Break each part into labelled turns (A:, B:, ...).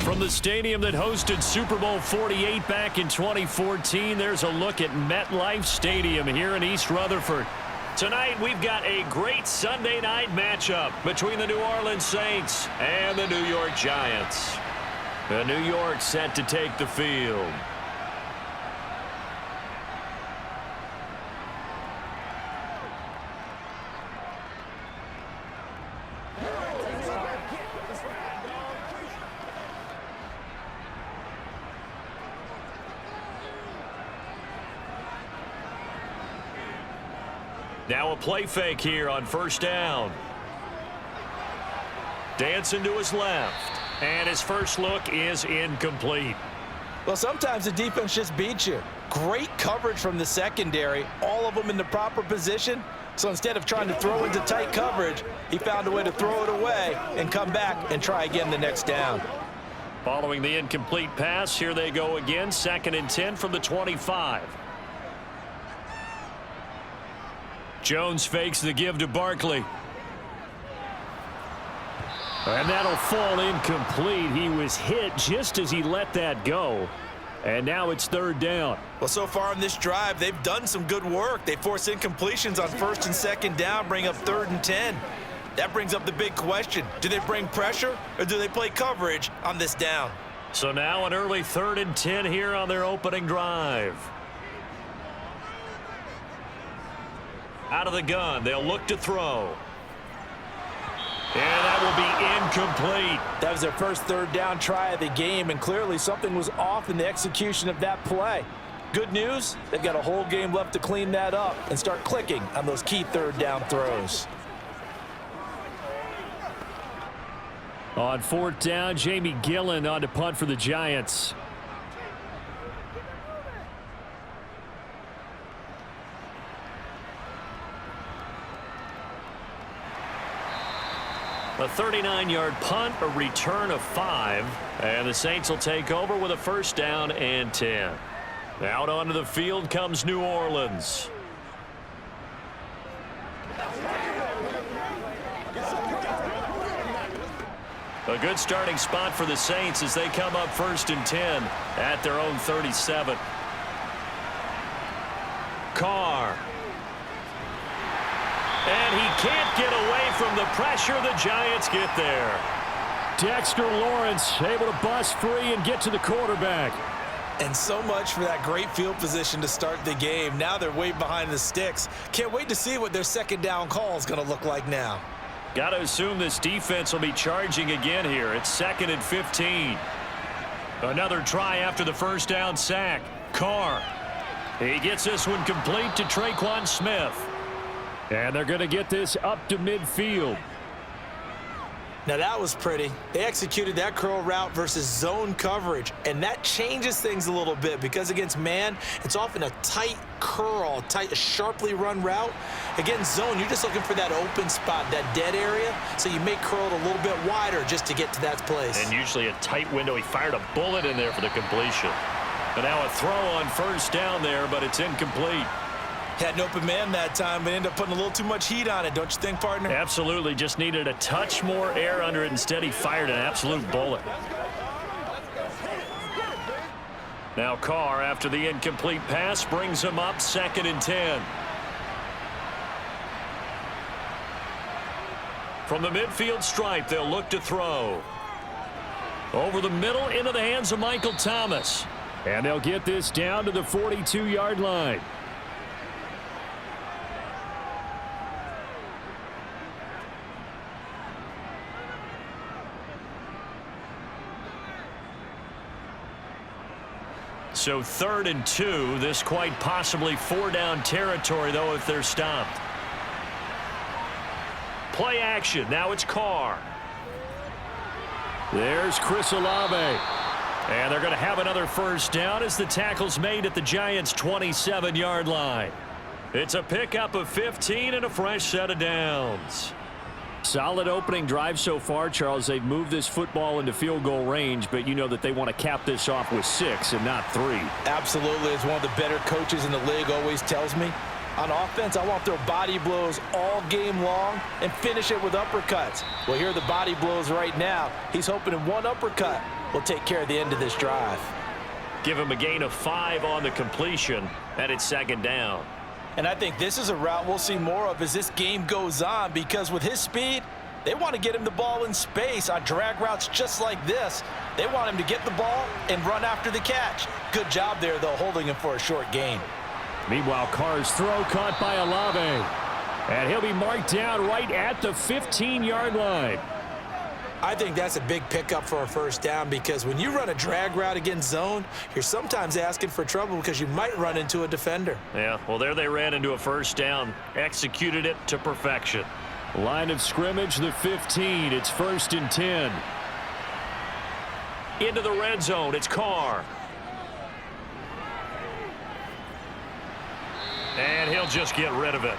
A: From the stadium that hosted Super Bowl 48 back in 2014, there's a look at MetLife Stadium here in East Rutherford. Tonight, we've got a great Sunday night matchup between the New Orleans Saints and the New York Giants. The New York set to take the field. Now a play fake here on first down. Dancing to his left. And his first look is incomplete.
B: Well, sometimes the defense just beats you. Great coverage from the secondary. All of them in the proper position. So instead of trying to throw into tight coverage, he found a way to throw it away and come back and try again the next down.
A: Following the incomplete pass, here they go again. 2nd and 10 from the 25. Jones fakes the give to Barkley. And that'll fall incomplete. He was hit just as he let that go. And now it's 3rd down.
B: Well, so far in this drive, they've done some good work. They force incompletions on 1st and 2nd down, bring up 3rd and 10. That brings up the big question. Do they bring pressure or do they play coverage on this down?
A: So now an early 3rd and 10 here on their opening drive. Out of the gun, they'll look to throw. And that will be incomplete.
B: That was their first 3rd down try of the game, and clearly something was off in the execution of that play. Good news, they've got a whole game left to clean that up and start clicking on those key 3rd down throws.
A: On 4th down, Jamie Gillen on to punt for the Giants. A 39-yard punt, a return of 5, and the Saints will take over with a 1st down and 10. Out onto the field comes New Orleans. A good starting spot for the Saints as they come up 1st and 10 at their own 37. Carr. And he can't get away from the pressure. The Giants get there. Dexter Lawrence able to bust free and get to the quarterback.
B: And so much for that great field position to start the game. Now they're way behind the sticks. Can't wait to see what their 2nd down call is going to look like now.
A: Got to assume this defense will be charging again here. It's 2nd and 15. Another try after the 1st down sack. Carr. He gets this one complete to Traquan Smith. And they're going to get this up to midfield.
B: Now that was pretty. They executed that curl route versus zone coverage, and that changes things a little bit because against man, it's often a tight curl, a sharply run route. Against zone, you're just looking for that open spot, that dead area, so you may curl it a little bit wider just to get to that place.
A: And usually a tight window. He fired a bullet in there for the completion. And now a throw on 1st down there, but it's incomplete.
B: Had an open man that time, but ended up putting a little too much heat on it, don't you think, partner?
A: Absolutely. Just needed a touch more air under it. Instead, he fired an absolute bullet. Now Carr, after the incomplete pass, brings him up 2nd and 10. From the midfield stripe, they'll look to throw. Over the middle, into the hands of Michael Thomas. And they'll get this down to the 42-yard line. So 3rd and 2. This quite possibly 4-down territory, though, if they're stopped. Play action. Now it's Carr. There's Chris Olave. And they're going to have another 1st down as the tackle's made at the Giants' 27-yard line. It's a pickup of 15 and a fresh set of downs. Solid opening drive so far, Charles. They've moved this football into field goal range, but you know that they want to cap this off with 6 and not 3.
B: Absolutely. As one of the better coaches in the league always tells me, On offense, I want to throw body blows all game long and finish it with uppercuts. Well, here are the body blows right now. He's hoping in one uppercut will take care of the end of this drive.
A: Give him a gain of 5 on the completion, and it's 2nd down.
B: And I think this is a route we'll see more of as this game goes on, because with his speed, they want to get him the ball in space on drag routes just like this. They want him to get the ball and run after the catch. Good job there, though, holding him for a short gain.
A: Meanwhile, Carr's throw caught by Olave. And he'll be marked down right at the 15-yard line.
B: I think that's a big pickup for a first down, because when you run a drag route against zone, you're sometimes asking for trouble because you might run into a defender.
A: Yeah, well, there they ran into a first down, executed it to perfection. Line of scrimmage, the 15. It's 1st and 10. Into the red zone, it's Carr. And he'll just get rid of it.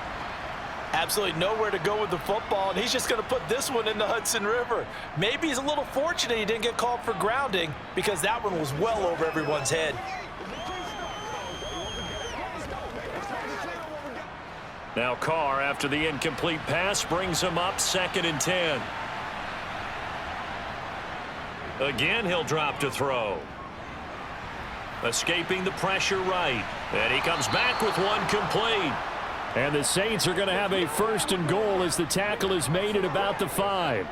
B: Absolutely nowhere to go with the football, and he's just going to put this one in the Hudson River. Maybe he's a little fortunate he didn't get called for grounding, because that one was well over everyone's head.
A: Now Carr, after the incomplete pass, brings him up 2nd and 10. Again, he'll drop to throw. Escaping the pressure right. And he comes back with one complete. And the Saints are going to have a 1st and goal as the tackle is made at about the 5.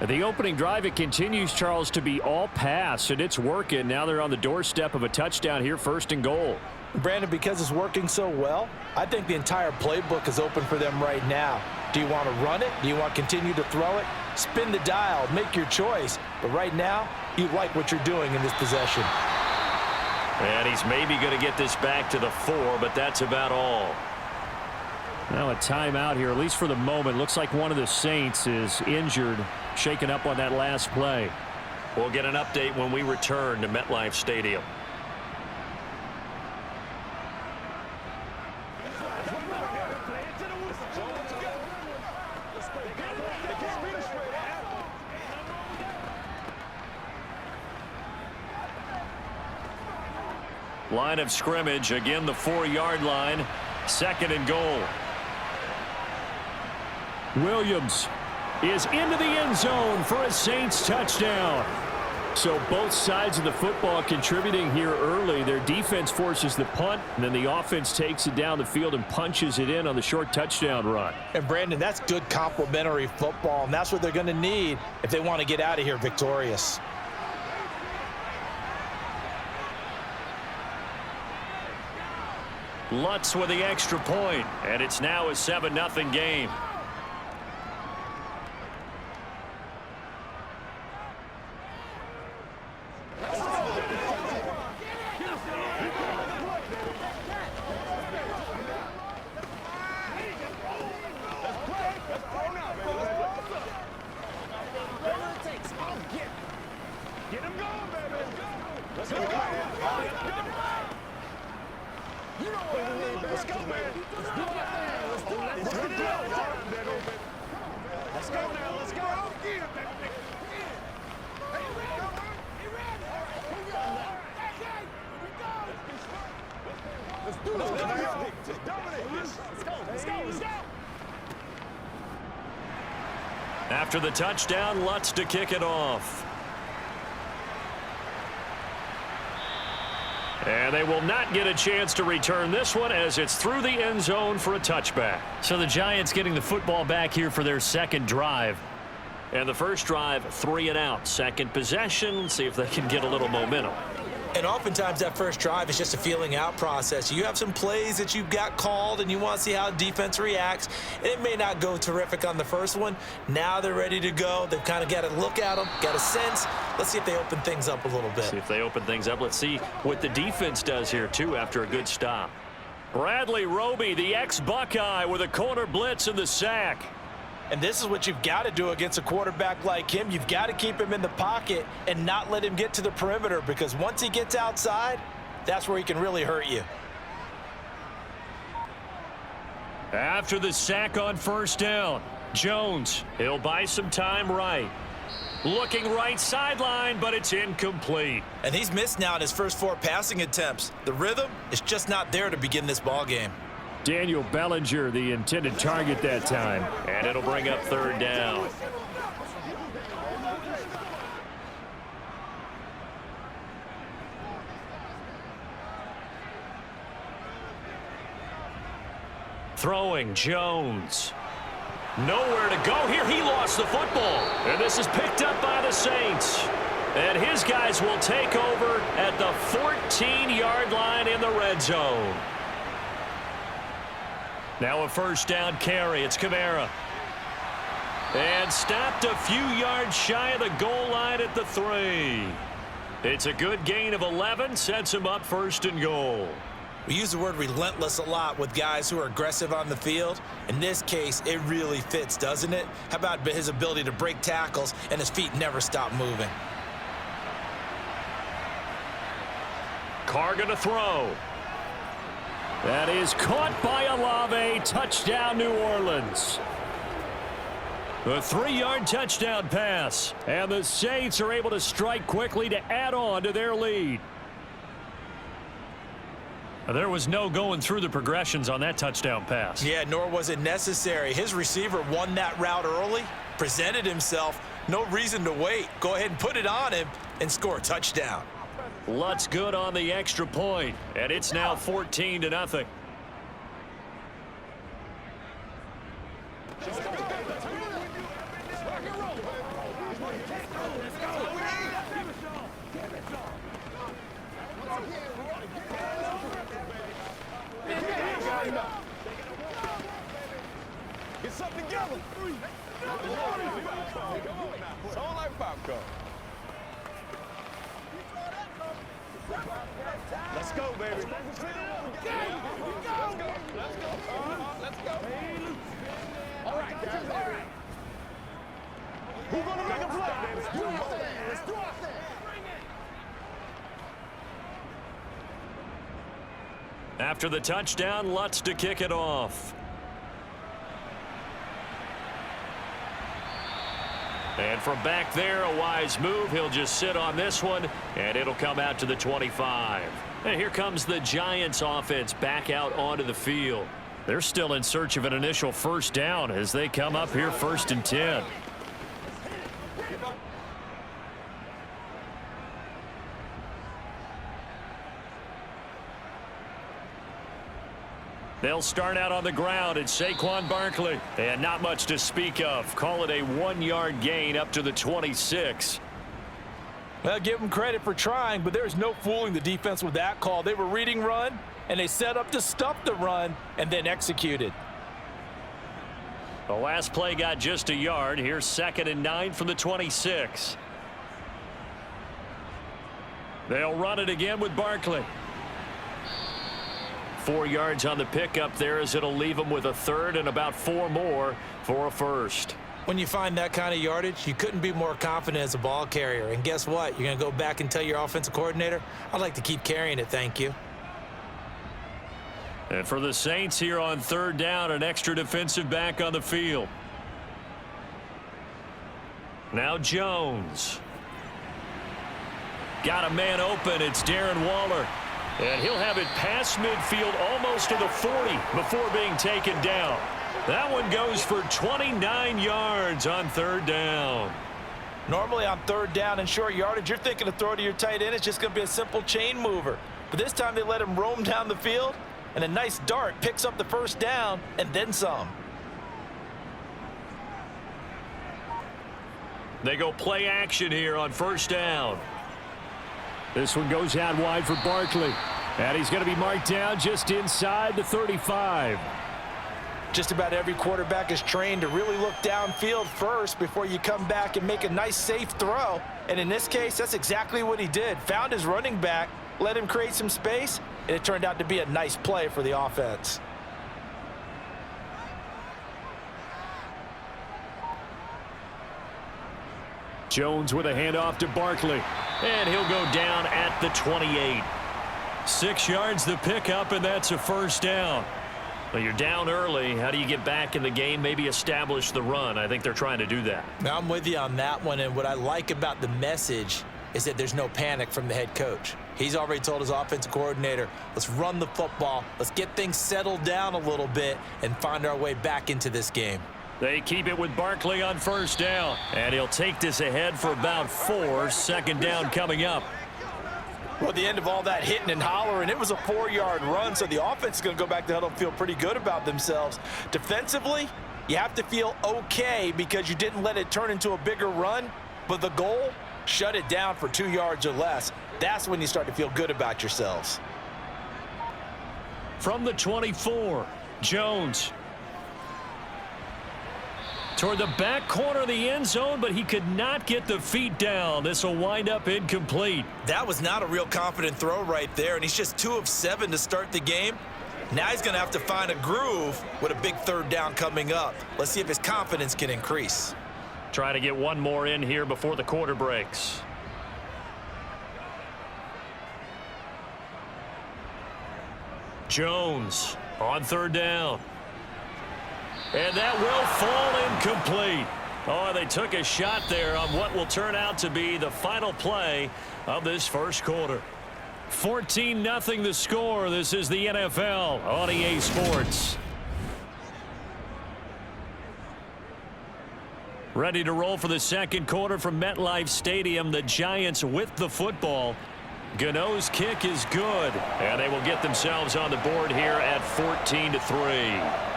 A: The opening drive, it continues, Charles, to be all pass, and it's working. Now they're on the doorstep of a touchdown here, 1st and goal.
B: Brandon, because it's working so well, I think the entire playbook is open for them right now. Do you want to run it? Do you want to continue to throw it? Spin the dial, make your choice. But right now, you like what you're doing in this possession.
A: And he's maybe going to get this back to the 4, but that's about all. Now a timeout here, at least for the moment. Looks like one of the Saints is injured, shaken up on that last play. We'll get an update when we return to MetLife Stadium. Line of scrimmage, again the 4-yard line, 2nd and goal. Williams is into the end zone for a Saints touchdown. So both sides of the football contributing here early. Their defense forces the punt, and then the offense takes it down the field and punches it in on the short touchdown run.
B: And Brandon, that's good complementary football, and that's what they're going to need if they want to get out of here victorious.
A: Lutz with the extra point, and it's now a 7-0 game. After the touchdown, Lutz to kick it off. And they will not get a chance to return this one as it's through the end zone for a touchback. So the Giants getting the football back here for their 2nd drive. And the first drive, 3 and out. 2nd possession, see if they can get a little momentum.
B: And oftentimes that first drive is just a feeling out process. You have some plays that you've got called and you want to see how defense reacts. And it may not go terrific on the first one. Now they're ready to go. They've kind of got to look at them, got a sense. Let's see if they open things up a little bit.
A: See if they open things up. Let's see what the defense does here, too, after a good stop. Bradley Roby, the ex-Buckeye, with a corner blitz and the sack.
B: And this is what you've got to do against a quarterback like him. You've got to keep him in the pocket and not let him get to the perimeter, because once he gets outside, that's where he can really hurt you.
A: After the sack on first down, Jones, he'll buy some time right. Looking right sideline, but it's incomplete.
B: And he's missed now in his first 4 passing attempts. The rhythm is just not there to begin this ball game.
A: Daniel Bellinger, the intended target that time. And it'll bring up third down. Throwing Jones. Nowhere to go here. He lost the football. And this is picked up by the Saints. And his guys will take over at the 14-yard line in the red zone. Now a first down carry. It's Kamara. And stopped a few yards shy of the goal line at the 3. It's a good gain of 11. Sets him up first and goal.
B: We use the word relentless a lot with guys who are aggressive on the field. In this case, it really fits, doesn't it? How about his ability to break tackles and his feet never stop moving?
A: Carr gonna throw. That is caught by Olave. Touchdown, New Orleans. A 3-yard touchdown pass. And the Saints are able to strike quickly to add on to their lead. There was no going through the progressions on that touchdown pass.
B: Yeah, nor was it necessary. His receiver won that route early, presented himself. No reason to wait. Go ahead and put it on him and score a touchdown.
A: Lutz good on the extra point, and it's now 14-0.
C: Get something together. It's all like popcorn. Let's go, baby. Let's go. Let's go. All right, guys. All right. Who's gonna make a play, baby? Let's do it. Let's do it.
A: After the touchdown, Lutz to kick it off. And from back there, a wise move. He'll just sit on this one, and it'll come out to the 25. And here comes the Giants offense back out onto the field. They're still in search of an initial first down as they come up here 1st and 10. They'll start out on the ground. It's Saquon Barkley. And not much to speak of. Call it a 1-yard gain up to the 26.
B: Well, give them credit for trying, but there's no fooling the defense with that call. They were reading run, and they set up to stop the run and then executed.
A: The last play got just a yard. Here's 2nd and 9 from the 26. They'll run it again with Barkley. 4 yards on the pickup there as it'll leave them with a 3rd and about 4 more for a first.
B: When you find that kind of yardage, you couldn't be more confident as a ball carrier. And guess what? You're going to go back and tell your offensive coordinator, I'd like to keep carrying it, thank you.
A: And for the Saints here on 3rd down, an extra defensive back on the field. Now Jones. Got a man open. It's Darren Waller. And he'll have it past midfield almost to the 40 before being taken down. That one goes for 29 yards on 3rd down.
B: Normally on 3rd down and short yardage, you're thinking to throw to your tight end. It's just going to be a simple chain mover. But this time they let him roam down the field, and a nice dart picks up the first down and then some.
A: They go play action here on 1st down. This one goes out wide for Barkley. And he's going to be marked down just inside the 35.
B: Just about every quarterback is trained to really look downfield first before you come back and make a nice, safe throw. And in this case, that's exactly what he did. Found his running back, let him create some space, and it turned out to be a nice play for the offense.
A: Jones with a handoff to Barkley. And he'll go down at the 28. 6 yards the pickup, and that's a first down. Well, you're down early. How do you get back in the game? Maybe establish the run. I think they're trying to do that.
B: Now, I'm with you on that one, and what I like about the message is that there's no panic from the head coach. He's already told his offensive coordinator, let's run the football, let's get things settled down a little bit and find our way back into this game.
A: They keep it with Barkley on first down, and he'll take this ahead for about 4. Second down coming up.
B: Well, at the end of all that hitting and hollering, it was a 4-yard run, so the offense is going to go back to huddle and feel pretty good about themselves. Defensively, you have to feel okay because you didn't let it turn into a bigger run, but the goal, shut it down for 2 yards or less. That's when you start to feel good about yourselves.
A: From the 24, Jones. Toward the back corner of the end zone, but he could not get the feet down. This will wind up incomplete.
B: That was not a real confident throw right there, and he's just 2 of 7 to start the game. Now he's going to have to find a groove with a big third down coming up. Let's see if his confidence can increase.
A: Trying to get one more in here before the quarter breaks. Jones on third down. And that will fall incomplete. Oh, they took a shot there on what will turn out to be the final play of this first quarter. 14-0 the score. This is the NFL on EA Sports. Ready to roll for the second quarter from MetLife Stadium. The Giants with the football. Gano's kick is good, and they will get themselves on the board here at 14-3.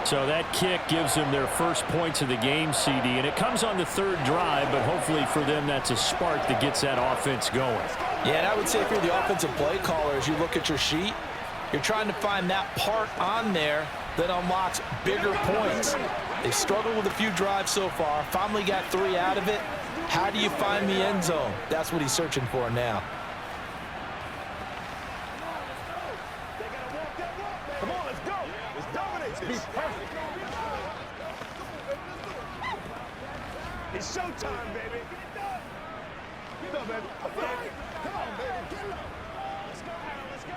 D: So that kick gives them their first points of the game, CD, and it comes on the third drive, but hopefully for them that's a spark that gets that offense going.
B: Yeah, and I would say if you're the offensive play caller, as you look at your sheet, you're trying to find that part on there that unlocks bigger points. They struggled with a few drives so far, finally got 3 out of it. How do you find the end zone? That's what he's searching for now.
C: Come on, let's go. Let's dominate this. Be perfect. It's showtime, baby. Get up, baby. Come on, baby. Get it up. Let's go, Aaron. Let's go.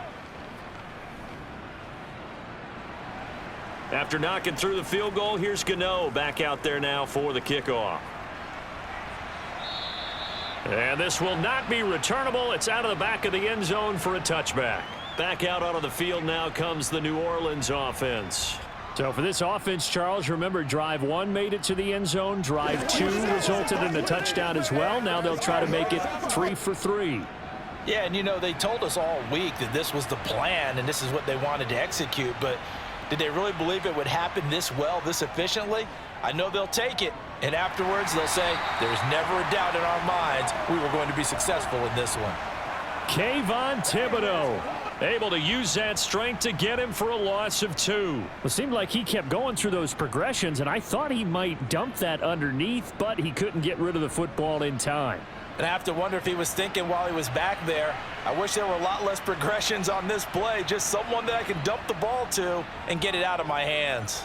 A: After knocking through the field goal, here's Gano back out there now for the kickoff. And this will not be returnable. It's out of the back of the end zone for a touchback. Back out onto the field now comes the New Orleans offense.
D: So for this offense, Charles, remember drive 1 made it to the end zone. Drive 2 resulted in a touchdown as well. Now they'll try to make it 3 for 3.
B: Yeah, and you know, they told us all week that this was the plan and this is what they wanted to execute, but did they really believe it would happen this well, this efficiently? I know they'll take it, and afterwards they'll say, there's never a doubt in our minds we were going to be successful in this one.
A: Kayvon Thibodeau able to use that strength to get him for a loss of 2.
D: It seemed like he kept going through those progressions, and I thought he might dump that underneath, but he couldn't get rid of the football in time.
B: And I have to wonder if he was thinking while he was back there, I wish there were a lot less progressions on this play, just someone that I can dump the ball to and get it out of my hands.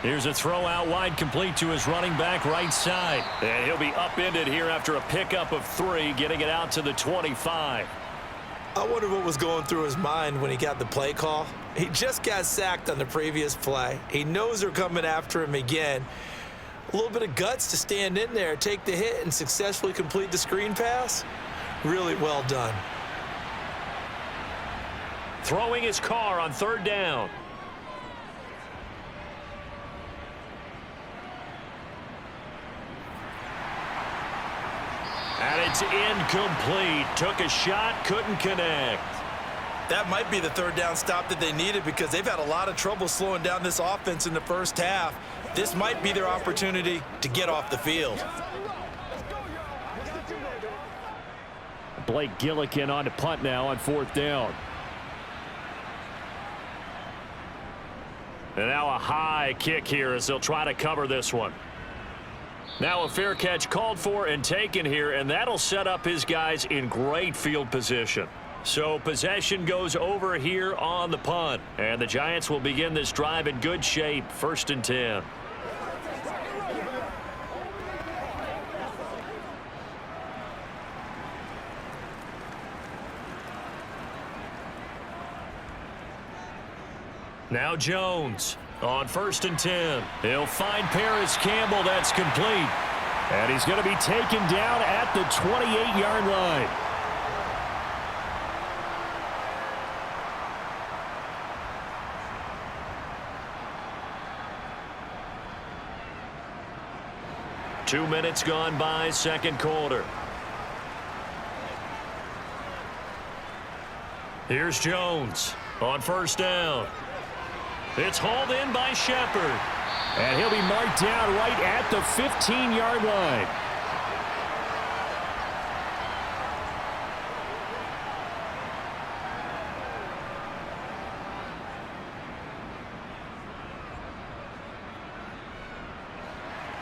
A: Here's a throw out wide, complete to his running back right side. And he'll be upended here after a pickup of 3, getting it out to the 25.
B: I wonder what was going through his mind when he got the play call. He just got sacked on the previous play. He knows they're coming after him again. A little bit of guts to stand in there, take the hit, and successfully complete the screen pass. Really well done.
A: Throwing his car on third down. And it's incomplete. Took a shot, couldn't connect.
B: That might be the third down stop that they needed because they've had a lot of trouble slowing down this offense in the first half. This might be their opportunity to get off the field.
D: Blake Gillikin on to punt now on fourth down.
A: And now a high kick here as they'll try to cover this one. Now a fair catch called for and taken here, and that'll set up his guys in great field position. So possession goes over here on the punt, and the Giants will begin this drive in good shape, 1st and 10. Now Jones on 1st and 10. He'll find Paris Campbell. That's complete. And he's going to be taken down at the 28-yard line. 2 minutes gone by, second quarter. Here's Jones on first down. It's hauled in by Shepard.
D: And he'll be marked down right at the 15-yard line.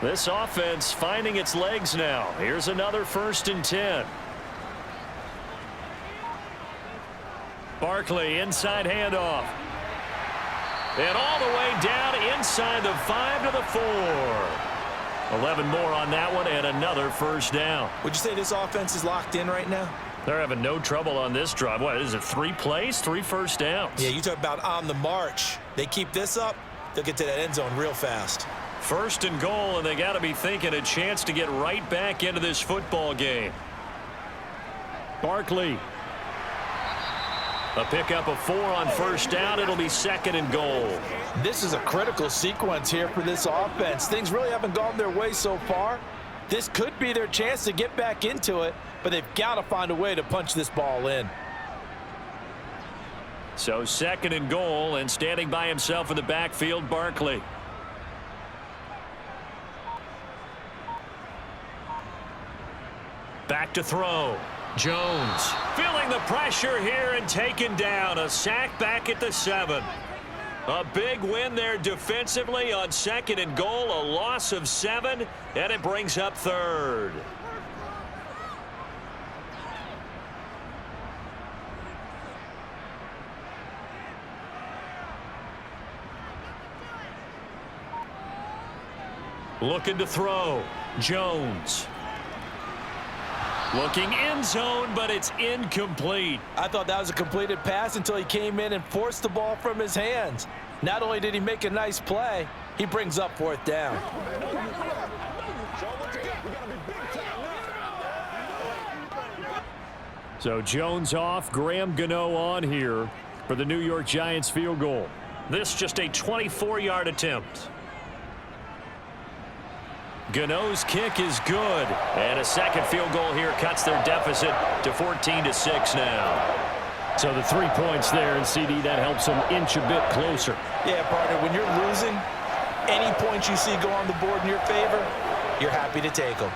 A: This offense finding its legs now. Here's another 1st and 10. Barkley, inside handoff. And all the way down inside the 5 to the 4. 11 more on that one and another first down.
B: Would you say this offense is locked in right now?
A: They're having no trouble on this drive. What is it, 3 plays, 3 first downs?
B: Yeah, you talk about on the march. They keep this up, they'll get to that end zone real fast.
A: 1st and goal, and they got to be thinking a chance to get right back into this football game.
D: Barkley.
A: A pickup of 4 on first down. It'll be 2nd and goal.
B: This is a critical sequence here for this offense. Things really haven't gone their way so far. This could be their chance to get back into it, but they've got to find a way to punch this ball in.
A: So 2nd and goal, and standing by himself in the backfield, Barkley. Back to throw. Jones feeling the pressure here and taken down. A sack back at the 7. A big win there defensively on 2nd and goal. A loss of 7, and it brings up 3rd. Looking to throw. Jones. Looking end zone, but it's incomplete.
B: I thought that was a completed pass until he came in and forced the ball from his hands. Not only did he make a nice play, he brings up 4th down.
D: So Jones off, Graham Gano on here for the New York Giants field goal.
A: This just a 24-yard attempt. Gano's kick is good, and a second field goal here cuts their deficit to 14-6 now.
D: So the 3 points there, and CD, that helps them inch a bit closer.
B: Yeah, partner, when you're losing, any points you see go on the board in your favor, you're happy to take them.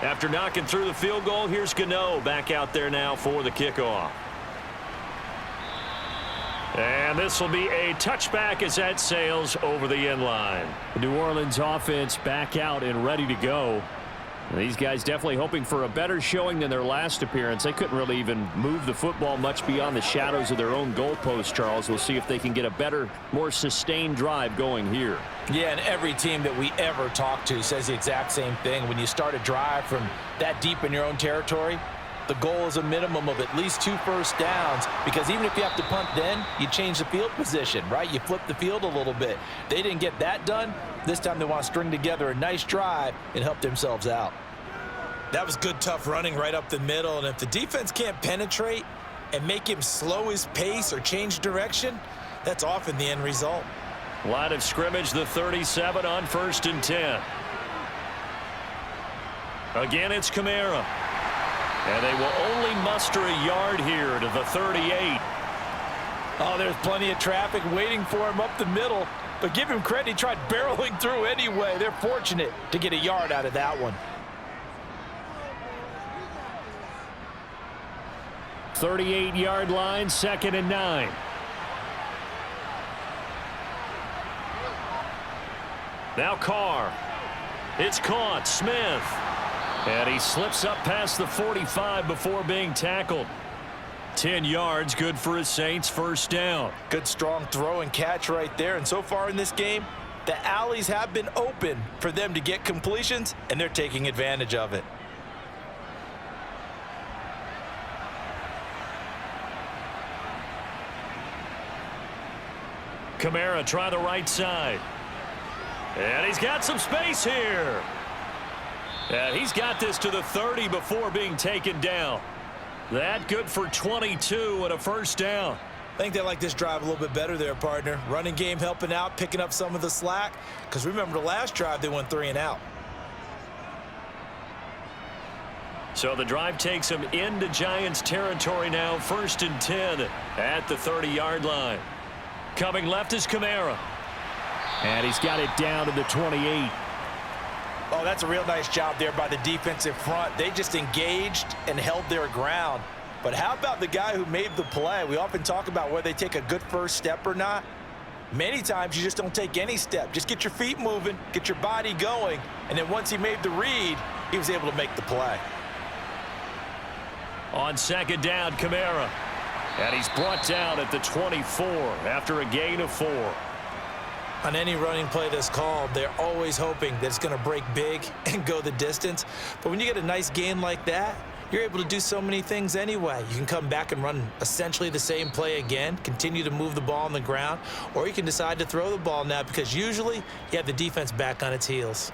A: After knocking through the field goal, here's Gano back out there now for the kickoff. And this will be a touchback as that sails over the end line.
D: The New Orleans offense back out and ready to go. And these guys definitely hoping for a better showing than their last appearance. They couldn't really even move the football much beyond the shadows of their own goalpost, Charles. We'll see if they can get a better, more sustained drive going here.
B: Yeah, and every team that we ever talk to says the exact same thing. When you start a drive from that deep in your own territory, the goal is a minimum of at least 2 first downs, because even if you have to punt then, you change the field position, right? You flip the field a little bit. They didn't get that done. This time they want to string together a nice drive and help themselves out. That was good, tough running right up the middle, and if the defense can't penetrate and make him slow his pace or change direction, that's often the end result.
A: Line of scrimmage, the 37 on 1st and 10. Again, it's Kamara. And they will only muster a yard here to the 38.
B: Oh, there's plenty of traffic waiting for him up the middle. But give him credit, he tried barreling through anyway. They're fortunate to get a yard out of that one.
D: 38-yard line, 2nd and 9.
A: Now Carr. It's caught. Smith. And he slips up past the 45 before being tackled. 10 yards, good for a Saints first down.
B: Good strong throw and catch right there. And so far in this game, the alleys have been open for them to get completions, and they're taking advantage of it.
A: Kamara try the right side. And he's got some space here. And he's got this to the 30 before being taken down. That good for 22 and a first down.
B: I think they like this drive a little bit better there, partner. Running game helping out, picking up some of the slack. Because remember, the last drive, they went 3 and out.
A: So the drive takes them into Giants territory now. 1st and 10 at the 30-yard line. Coming left is Kamara.
D: And he's got it down to the 28.
B: Oh, that's a real nice job there by the defensive front. They just engaged and held their ground. But how about the guy who made the play? We often talk about whether they take a good first step or not. Many times you just don't take any step. Just get your feet moving, get your body going, and then once he made the read, he was able to make the play.
A: On 2nd down, Kamara. And he's brought down at the 24 after a gain of 4.
B: On any running play that's called, they're always hoping that it's going to break big and go the distance. But when you get a nice gain like that, you're able to do so many things anyway. You can come back and run essentially the same play again, continue to move the ball on the ground, or you can decide to throw the ball now because usually you have the defense back on its heels.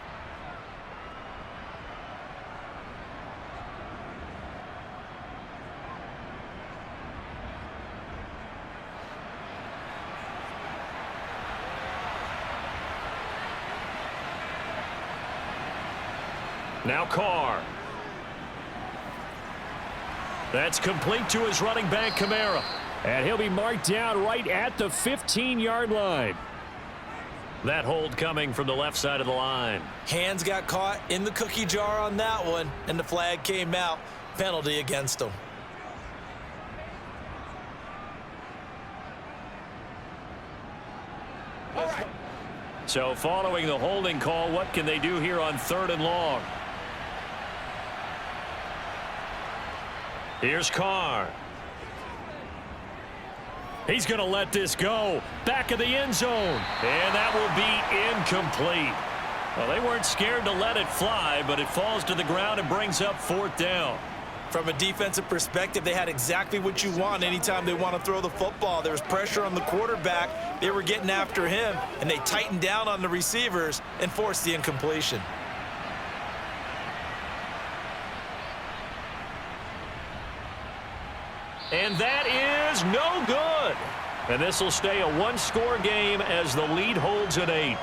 A: Now Carr. That's complete to his running back, Kamara.
D: And he'll be marked down right at the 15-yard line.
A: That hold coming from the left side of the line.
B: Hands got caught in the cookie jar on that one, and the flag came out. Penalty against him.
A: So following the holding call, what can they do here on 3rd and long? Here's Carr. He's going to let this go. Back of the end zone. And that will be incomplete. Well, they weren't scared to let it fly, but it falls to the ground and brings up 4th down.
B: From a defensive perspective, they had exactly what you want anytime they want to throw the football. There was pressure on the quarterback. They were getting after him, and they tightened down on the receivers and forced the incompletion.
A: And that is no good. And this will stay a 1-score game as the lead holds at 8.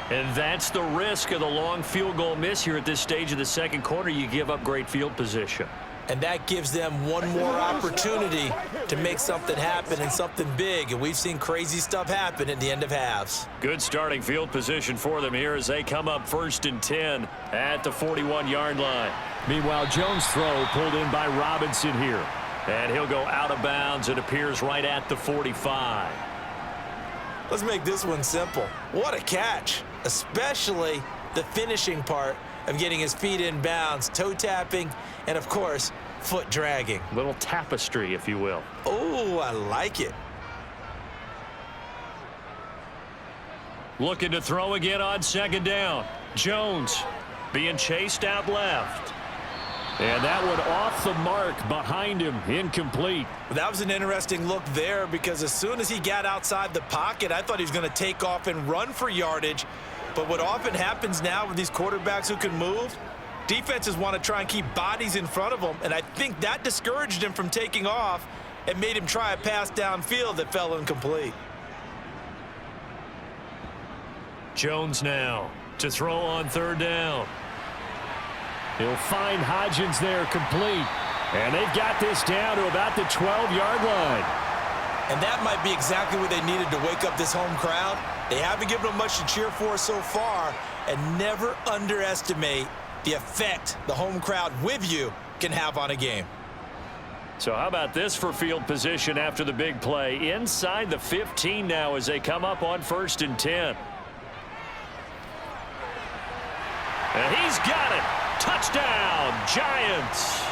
A: And that's the risk of the long field goal miss here at this stage of the 2nd quarter. You give up great field position.
B: And that gives them one more opportunity to make something happen and something big. And we've seen crazy stuff happen at the end of halves.
A: Good starting field position for them here as they come up 1st and 10 at the 41-yard line.
D: Meanwhile, Jones' throw pulled in by Robinson here.
A: And he'll go out of bounds. It appears right at the 45.
B: Let's make this one simple. What a catch, especially the finishing part of getting his feet in bounds, toe tapping, and of course, foot dragging.
A: Little tapestry, if you will.
B: Oh, I like it.
A: Looking to throw again on 2nd down. Jones being chased out left.
D: And that one off the mark behind him, incomplete.
B: That was an interesting look there because as soon as he got outside the pocket, I thought he was going to take off and run for yardage. But what often happens now with these quarterbacks who can move, defenses want to try and keep bodies in front of them, and I think that discouraged him from taking off and made him try a pass downfield that fell incomplete.
A: Jones now to throw on 3rd down.
D: He'll find Hodgins there complete. And they've got this down to about the 12-yard line.
B: And that might be exactly what they needed to wake up this home crowd. They haven't given them much to cheer for so far, and never underestimate the effect the home crowd with you can have on a game.
A: So how about this for field position after the big play? Inside the 15 now as they come up on 1st and 10. And he's got it. Touchdown, Giants.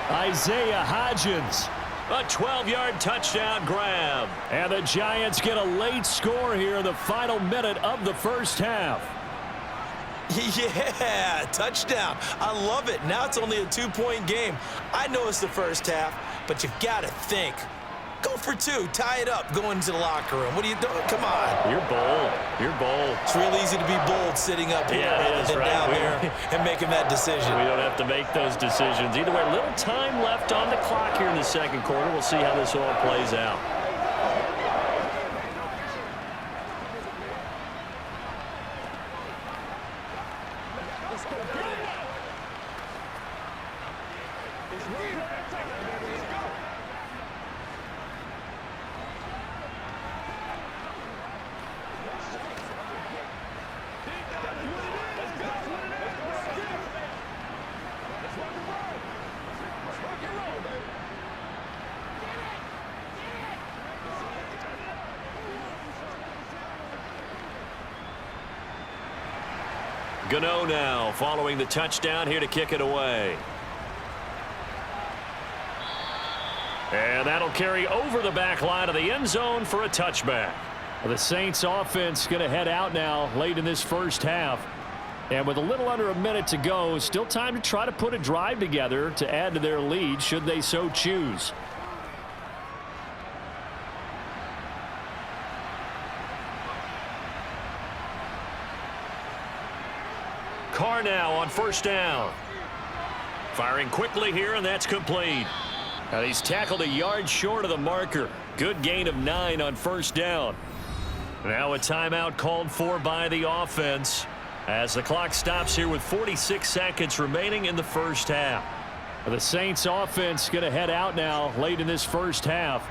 D: Isaiah Hodgins
A: A 12-yard touchdown grab.
D: And the Giants get a late score here in the final minute of the first half.
B: Yeah, touchdown. I love it. Now it's only a 2-point game. I know it's the first half, but you've got to think. Go for 2. Tie it up. Go into the locker room. What are you doing? Come on.
A: You're bold. You're bold.
B: It's real easy to be bold sitting up here rather than
A: right.
B: down there and making that decision.
A: We don't have to make those decisions. Either way, little time left on the clock here in the second quarter. We'll see how this all plays out. Gano now following the touchdown here to kick it away. And that'll carry over the back line of the end zone for a touchback.
D: The Saints offense going to head out now late in this first half. And with a little under a minute to go, still time to try to put a drive together to add to their lead should they so choose.
A: Carr now on first down. Firing quickly here, and that's complete. And he's tackled a yard short of the marker. Good gain of 9 on first down. Now a timeout called for by the offense as the clock stops here with 46 seconds remaining in the first half.
D: The Saints offense going to head out now late in this first half.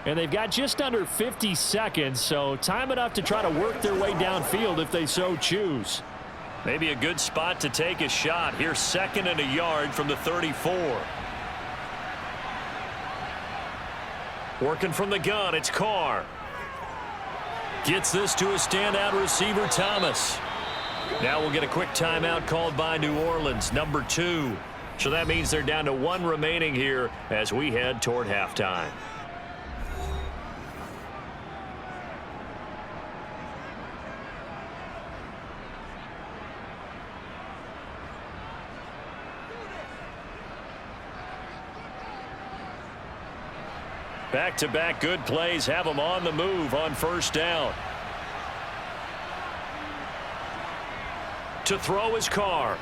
D: And they've got just under 50 seconds, so time enough to try to work their way downfield if they so choose.
A: Maybe a good spot to take a shot. Here's 2nd and a yard from the 34. Working from the gun, it's Carr. Gets this to a standout receiver, Thomas. Now we'll get a quick timeout called by New Orleans, number 2. So that means they're down to 1 remaining here as we head toward halftime. Back-to-back good plays have them on the move on first down. To throw is Carr.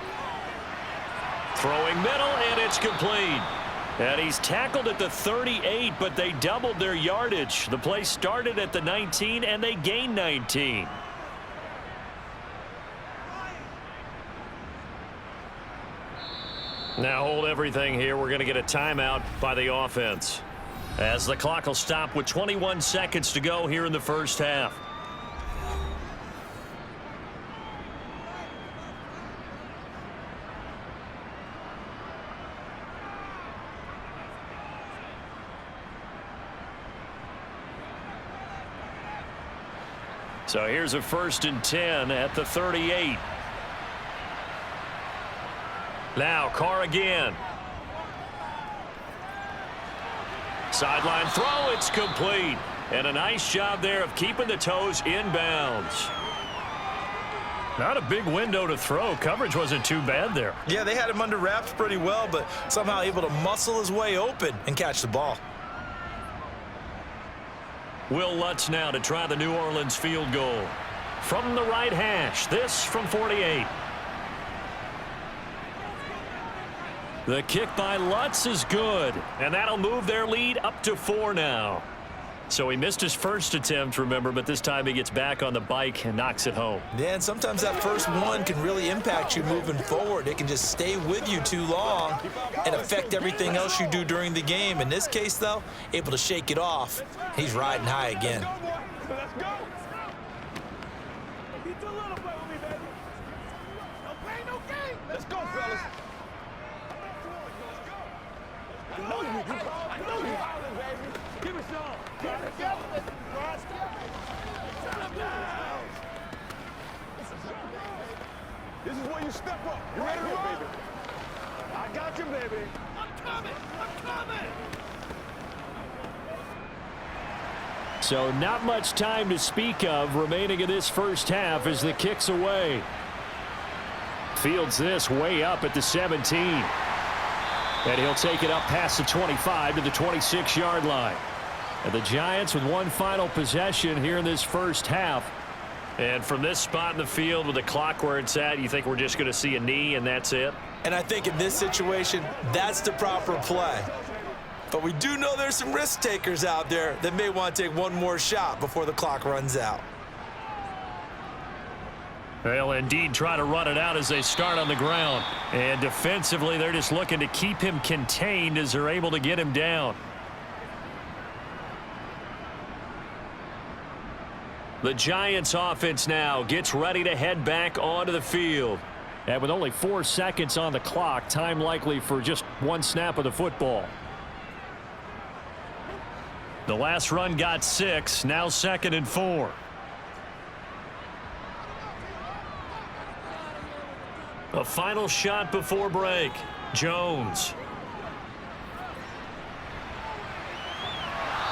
A: Throwing middle, and it's complete. And he's tackled at the 38, but they doubled their yardage. The play started at the 19, and they gained 19. Now hold everything here. We're going to get a timeout by the offense, as the clock will stop with 21 seconds to go here in the first half. So here's a 1st and 10 at the 38. Now Carr again. Sideline throw, it's complete. And a nice job there of keeping the toes inbounds. Not a big window to throw. Coverage wasn't too bad there.
B: Yeah, they had him under wraps pretty well, but somehow able to muscle his way open and catch the ball.
A: Will Lutz now to try the New Orleans field goal. From the right hash, this from 48. The kick by Lutz is good, and that'll move their lead up to 4 now. So he missed his first attempt, remember, but this time he gets back on the bike and knocks it home.
B: Yeah, and sometimes that first one can really impact you moving forward. It can just stay with you too long and affect everything else you do during the game. In this case, though, able to shake it off. He's riding high again.
C: Let's go. He's a little bit with me, baby. No pain, no gain. Let's go, fellas. I know you violent, baby. Give me some. Let's go. This is where you step up. You ready to roll, baby? I got you, baby. I'm coming. I'm coming.
D: So not much time to speak of remaining in this first half as the kick's away. Fields this way up at the 17. And he'll take it up past the 25 to the 26-yard line. And the Giants with one final possession here in this first half.
A: And from this spot in the field with the clock where it's at, you think we're just going to see a knee and that's it?
B: And I think in this situation, that's the proper play. But we do know there's some risk takers out there that may want to take one more shot before the clock runs out.
A: They'll indeed try to run it out as they start on the ground. And defensively, they're just looking to keep him contained as they're able to get him down. The Giants offense now gets ready to head back onto the field.
D: And with only 4 seconds on the clock, time likely for just one snap of the football.
A: The last run got 6, now 2nd and 4. A final shot before break. Jones.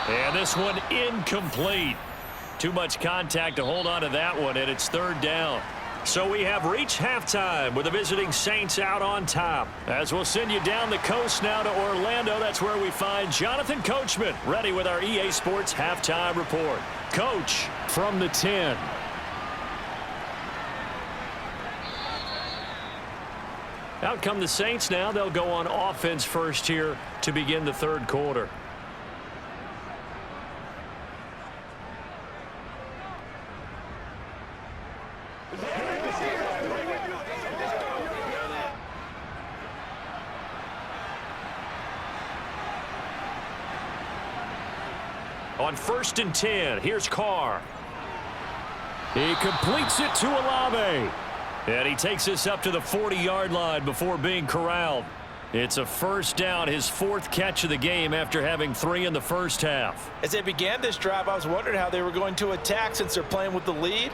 A: And this one incomplete. Too much contact to hold on to that one, and it's 3rd down. So we have reached halftime with the visiting Saints out on top. As we'll send you down the coast now to Orlando, that's where we find Jonathan Coachman ready with our EA Sports halftime report. Coach,
D: from the 10.
A: Out come the Saints now. They'll go on offense first here to begin the 3rd quarter. On 1st and 10, here's Carr.
D: He completes it to Olave.
A: And he takes this up to the 40-yard line before being corralled. It's a 1st down, his 4th catch of the game after having 3 in the first half.
B: As they began this drive, I was wondering how they were going to attack since they're playing with the lead.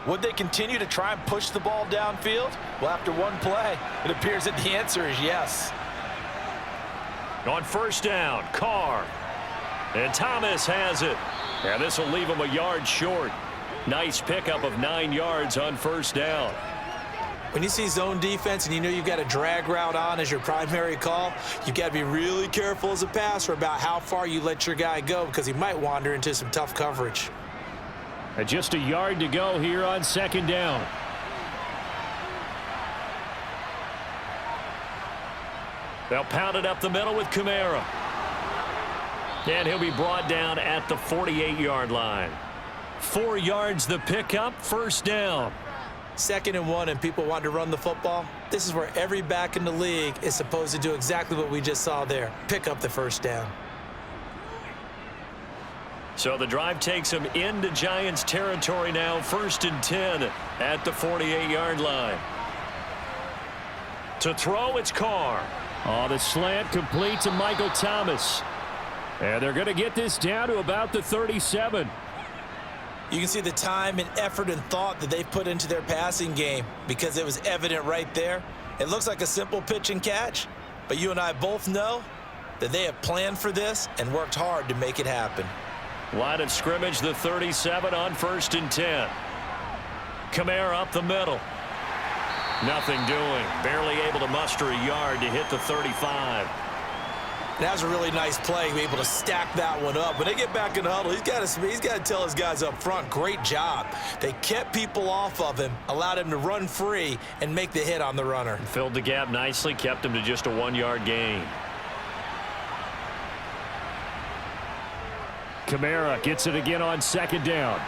B: Would they continue to try and push the ball downfield? Well, after one play, it appears that the answer is yes.
A: On 1st down, Carr. And Thomas has it. And this will leave him a yard short. Nice pickup of 9 yards on 1st down.
B: When you see zone defense and you know you've got a drag route on as your primary call, you've got to be really careful as a passer about how far you let your guy go because he might wander into some tough coverage.
D: And just a yard to go here on 2nd down.
A: They'll pound it up the middle with Kamara. And he'll be brought down at the 48-yard line. 4 yards the pickup, 1st down.
B: 2nd and 1 and people want to run the football. This is where every back in the league is supposed to do exactly what we just saw there. Pick up the 1st down.
A: So the drive takes him into Giants territory now. 1st and 10 at the 48-yard line. To throw, it's Carr.
D: Oh, the slant complete to Michael Thomas. And they're going to get this down to about the 37.
B: You can see the time and effort and thought that they've put into their passing game because it was evident right there. It looks like a simple pitch and catch, but you and I both know that they have planned for this and worked hard to make it happen.
A: Line of scrimmage, the 37 on 1st and 10. Kamara up the middle. Nothing doing. Barely able to muster a yard to hit the 35.
B: That was a really nice play, to be able to stack that one up. When they get back in the huddle, he's got to tell his guys up front, great job. They kept people off of him, allowed him to run free and make the hit on the runner.
A: Filled the gap nicely, kept him to just a 1-yard gain.
D: Kamara gets it again on 2nd down.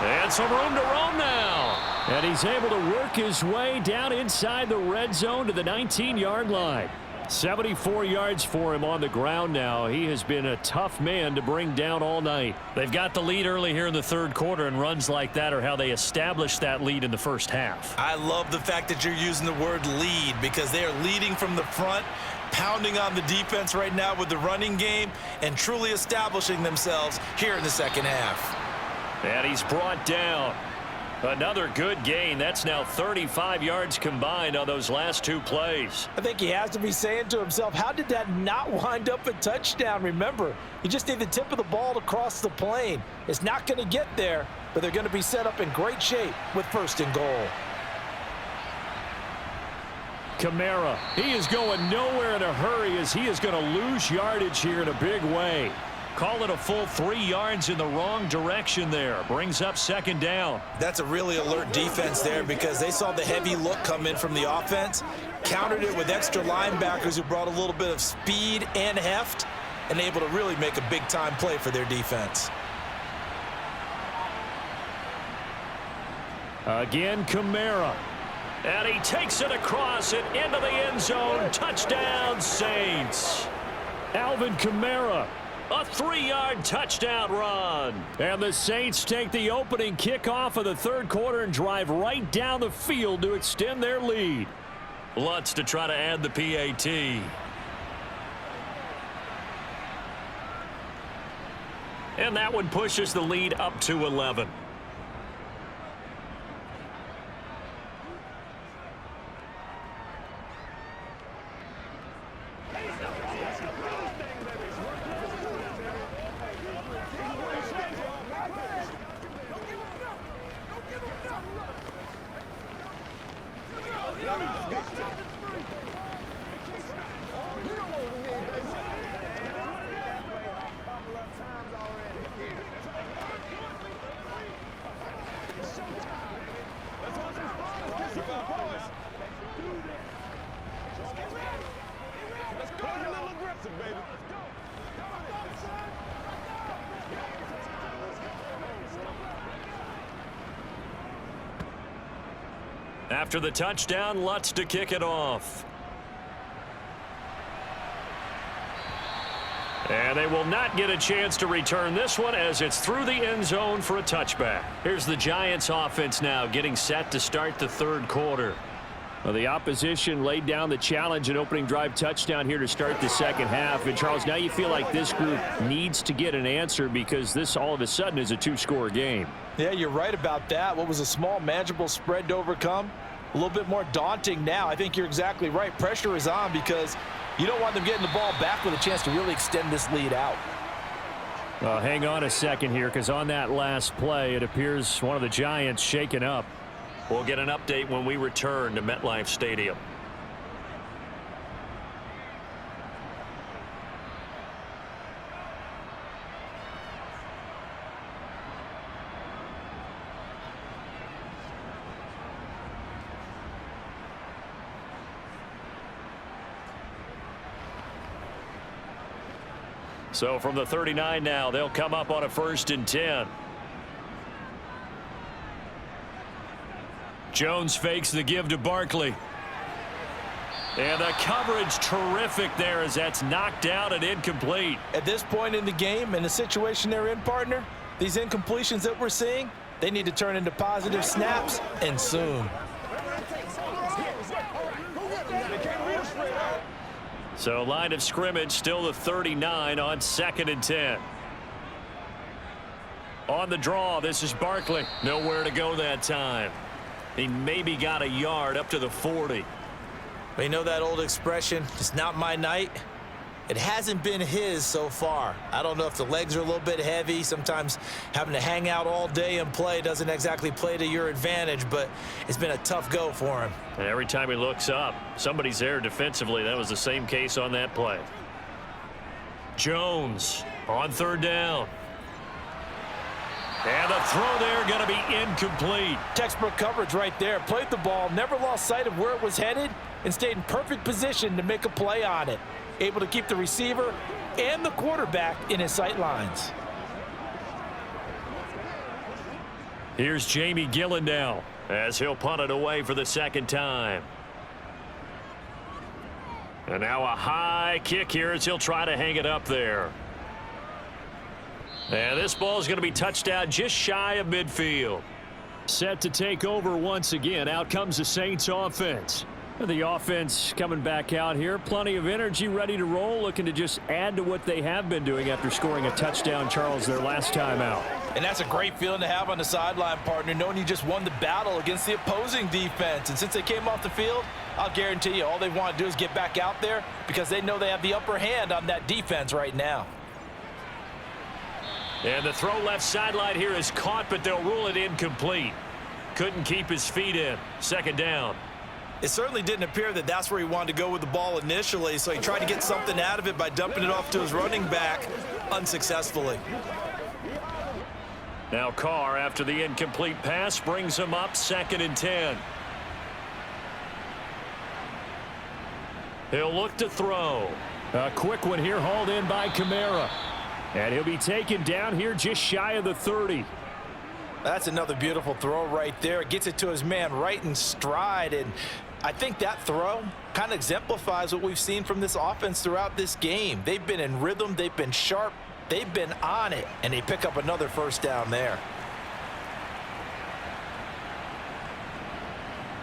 A: And some room to roam now.
D: And he's able to work his way down inside the red zone to the 19-yard line. 74 yards for him on the ground now. He has been a tough man to bring down all night.
A: They've got the lead early here in the 3rd quarter, and runs like that are how they established that lead in the first half.
B: I love the fact that you're using the word lead because they are leading from the front, pounding on the defense right now with the running game, and truly establishing themselves here in the 2nd half.
A: And he's brought down. Another good gain. That's now 35 yards combined on those last two plays.
B: I think he has to be saying to himself, how did that not wind up a touchdown? Remember, you just need the tip of the ball to cross the plane. It's not going to get there, but they're going to be set up in great shape with 1st and goal.
D: Kamara, he is going nowhere in a hurry as he is going to lose yardage here in a big way.
A: Call it a full 3 yards in the wrong direction there. Brings up 2nd down.
B: That's a really alert defense there because they saw the heavy look come in from the offense, countered it with extra linebackers who brought a little bit of speed and heft, and able to really make a big-time play for their defense.
D: Again, Kamara.
A: And he takes it across and into the end zone. Touchdown, Saints.
D: Alvin Kamara.
A: A 3-yard touchdown run.
D: And the Saints take the opening kickoff of the 3rd quarter and drive right down the field to extend their lead.
A: Lutz to try to add the PAT. And that one pushes the lead up to 11. After the touchdown, Lutz to kick it off. And they will not get a chance to return this one as it's through the end zone for a touchback. Here's the Giants offense now getting set to start the 3rd quarter.
D: Well, the opposition laid down the challenge and opening drive touchdown here to start the 2nd half. And, Charles, now you feel like this group needs to get an answer because this all of a sudden is a 2-score game.
B: Yeah, you're right about that. What was a small, manageable spread to overcome? A little bit more daunting now. I think you're exactly right. Pressure is on because you don't want them getting the ball back with a chance to really extend this lead out.
D: Hang on a second here because on that last play, it appears one of the Giants shaken up.
A: We'll get an update when we return to MetLife Stadium. So from the 39 now, they'll come up on a 1st and 10. Jones fakes the give to Barkley. And the coverage terrific there as that's knocked out and incomplete.
B: At this point in the game and the situation they're in, partner, these incompletions that we're seeing, they need to turn into positive snaps and soon.
A: So line of scrimmage still the 39 on 2nd and 10. On the draw, this is Barkley. Nowhere to go that time. He maybe got a yard up to the 40.
B: Well, you know that old expression, it's not my night. It hasn't been his so far. I don't know if the legs are a little bit heavy. Sometimes having to hang out all day and play doesn't exactly play to your advantage, but it's been a tough go for him.
A: And every time he looks up, somebody's there defensively. That was the same case on that play. Jones on 3rd down. And the throw there going to be incomplete.
B: Textbook coverage right there. Played the ball, never lost sight of where it was headed, and stayed in perfect position to make a play on it. Able to keep the receiver and the quarterback in his sight lines.
A: Here's Jamie Gillen now as he'll punt it away for the 2nd time. And now a high kick here as he'll try to hang it up there. And this ball is going to be touched down just shy of midfield.
D: Set to take over once again. Out comes the Saints offense. The offense coming back out here. Plenty of energy, ready to roll, looking to just add to what they have been doing after scoring a touchdown, Charles, their last time out.
B: And that's a great feeling to have on the sideline, partner, knowing you just won the battle against the opposing defense. And since they came off the field, I'll guarantee you all they want to do is get back out there because they know they have the upper hand on that defense right now.
A: And the throw left sideline here is caught, but they'll rule it incomplete. Couldn't keep his feet in. Second down.
B: It certainly didn't appear that that's where he wanted to go with the ball initially, so he tried to get something out of it by dumping it off to his running back unsuccessfully.
A: Now Carr, after the incomplete pass, brings him up 2nd and 10. He'll look to throw.
D: A quick one here, hauled in by Kamara. And he'll be taken down here just shy of the 30.
B: That's another beautiful throw right there. Gets it to his man right in stride. And I think that throw kind of exemplifies what we've seen from this offense throughout this game. They've been in rhythm. They've been sharp. They've been on it. And they pick up another first down there.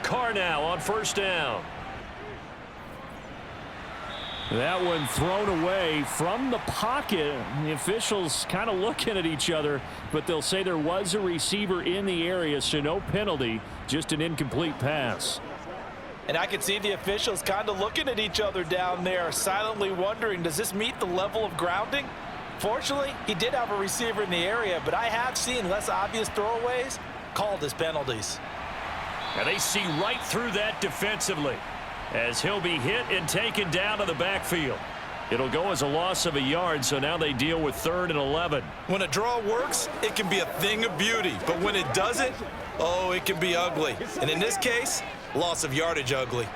A: Carr now on first down.
D: That one thrown away from the pocket. The officials kind of looking at each other, but they'll say there was a receiver in the area, so no penalty, just an incomplete pass.
B: And I can see the officials kind of looking at each other down there, silently wondering, does this meet the level of grounding? Fortunately, he did have a receiver in the area, but I have seen less obvious throwaways called as penalties.
A: And they see right through that defensively, as he'll be hit and taken down to the backfield. It'll go as a loss of a yard, so now they deal with 3rd and 11.
B: When a draw works, it can be a thing of beauty. But when it doesn't, oh, it can be ugly. And in this case, loss of yardage ugly.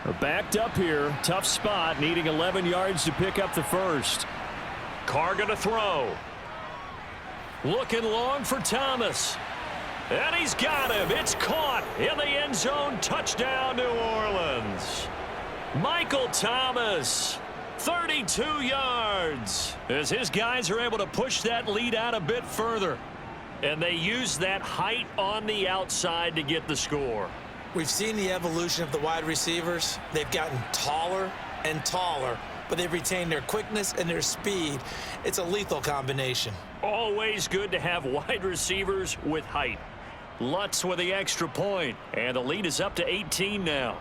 D: We're backed up here. Tough spot, needing 11 yards to pick up the first.
A: Carr going to throw. Looking long for Thomas. And he's got him. It's caught in the end zone. Touchdown, New Orleans. Michael Thomas, 32 yards, as his guys are able to push that lead out a bit further. And they use that height on the outside to get the score.
B: We've seen the evolution of the wide receivers. They've gotten taller and taller, but they've retained their quickness and their speed. It's a lethal combination.
A: Always good to have wide receivers with height. Lutz with the extra point, and the lead is up to 18 now.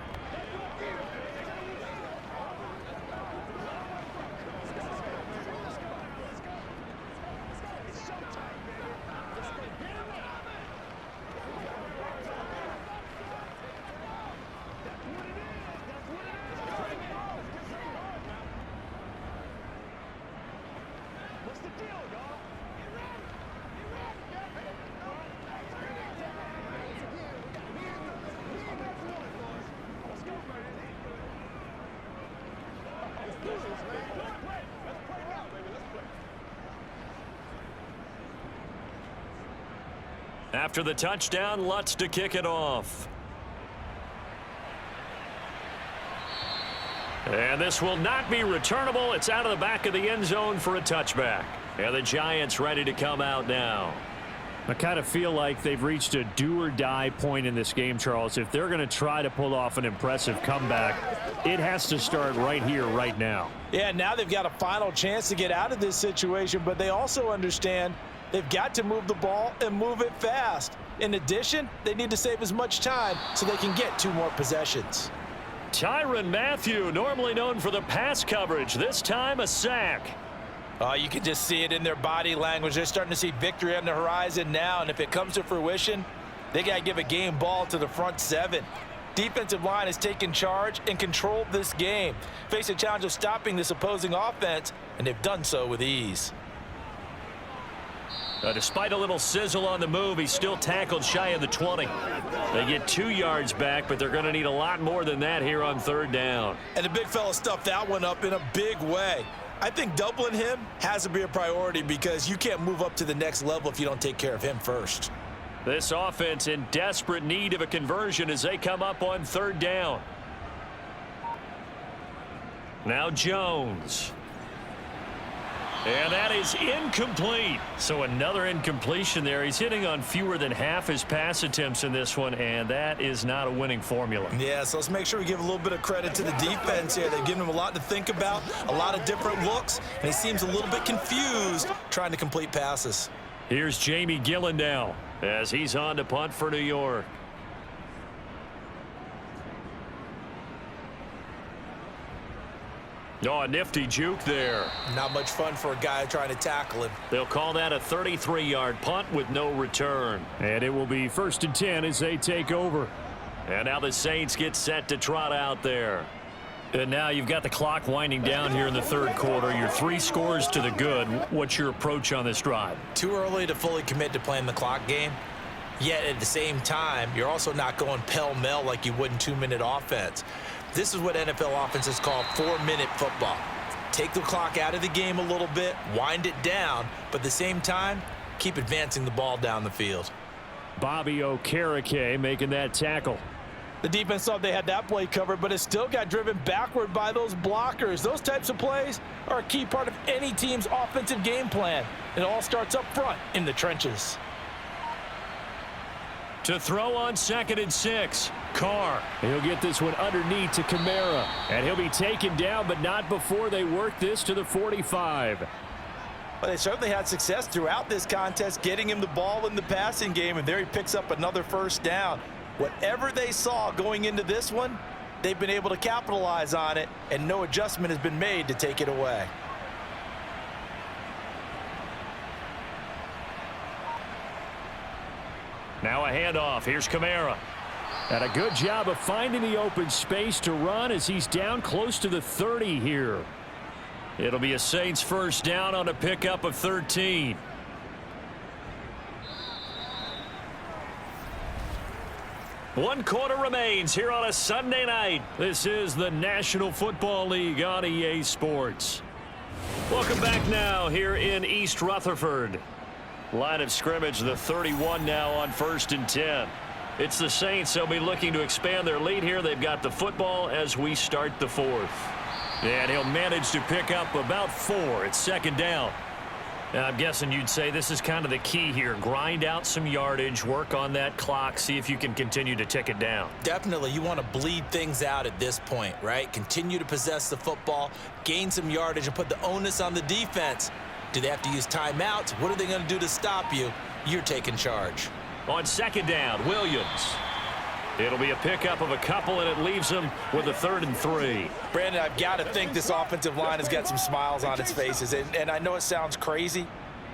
A: After the touchdown, Lutz to kick it off. And this will not be returnable. It's out of the back of the end zone for a touchback. And the Giants ready to come out now.
D: I kind of feel like they've reached a do-or-die point in this game, Charles. If they're going to try to pull off an impressive comeback, it has to start right here, right now.
B: Yeah, now they've got a final chance to get out of this situation, but they also understand they've got to move the ball and move it fast. In addition, they need to save as much time so they can get 2 more possessions.
A: Tyrann Mathieu, normally known for the pass coverage, this time a sack.
B: You can just see it in their body language. They're starting to see victory on the horizon now, and if it comes to fruition, they got to give a game ball to the front 7. Defensive line has taken charge and controlled this game. Face a challenge of stopping this opposing offense, and they've done so with ease.
A: Despite a little sizzle on the move, he's still tackled shy of the 20. They get 2 yards back, but they're going to need a lot more than that here on 3rd down.
B: And the big fella stuffed that one up in a big way. I think doubling him has to be a priority because you can't move up to the next level if you don't take care of him first.
A: This offense in desperate need of a conversion as they come up on 3rd down. Now Jones. And that is incomplete. So another incompletion there. He's hitting on fewer than half his pass attempts in this one, and that is not a winning formula.
B: Yeah, so let's make sure we give a little bit of credit to the defense here. They've given him a lot to think about, a lot of different looks, and he seems a little bit confused trying to complete passes.
A: Here's Jamie Gillen now as he's on to punt for New York. Oh, a nifty juke there.
B: Not much fun for a guy trying to tackle him.
A: They'll call that a 33-yard punt with no return.
D: And it will be 1st and 10 as they take over.
A: And now the Saints get set to trot out there. And now you've got the clock winding down here in the third quarter. You're 3 scores to the good. What's your approach on this drive?
B: Too early to fully commit to playing the clock game. Yet at the same time, you're also not going pell-mell like you would in 2-minute offense. This is what NFL offenses call 4-minute football. Take the clock out of the game a little bit, wind it down, but at the same time, keep advancing the ball down the field.
D: Bobby Okereke making that tackle.
E: The defense thought they had that play covered, but it still got driven backward by those blockers. Those types of plays are a key part of any team's offensive game plan. It all starts up front in the trenches.
A: To throw on 2nd and 6, Carr.
D: He'll get this one underneath to Kamara. And he'll be taken down, but not before they work this to the 45.
E: Well, they certainly had success throughout this contest getting him the ball in the passing game, and there he picks up another 1st down. Whatever they saw going into this one, they've been able to capitalize on it, and no adjustment has been made to take it away.
A: Now a handoff. Here's Kamara.
D: And a good job of finding the open space to run as he's down close to the 30 here.
A: It'll be a Saints 1st down on a pickup of 13. One quarter remains here on a Sunday night. This is the National Football League on EA Sports. Welcome back now here in East Rutherford. Line of scrimmage, the 31 now on 1st and 10. It's the Saints. They'll be looking to expand their lead here. They've got the football as we start the 4th. And he'll manage to pick up about 4. It's 2nd down. And I'm guessing you'd say this is kind of the key here. Grind out some yardage, work on that clock, see if you can continue to tick it down.
B: Definitely, you want to bleed things out at this point, right? Continue to possess the football, gain some yardage, and put the onus on the defense. Do they have to use timeouts? What are they going to do to stop you? You're taking charge.
A: On 2nd down, Williams. It'll be a pickup of a couple, and it leaves them with a 3rd and 3.
E: Brandon, I've got to think this offensive line has got some smiles on its faces. And I know it sounds crazy,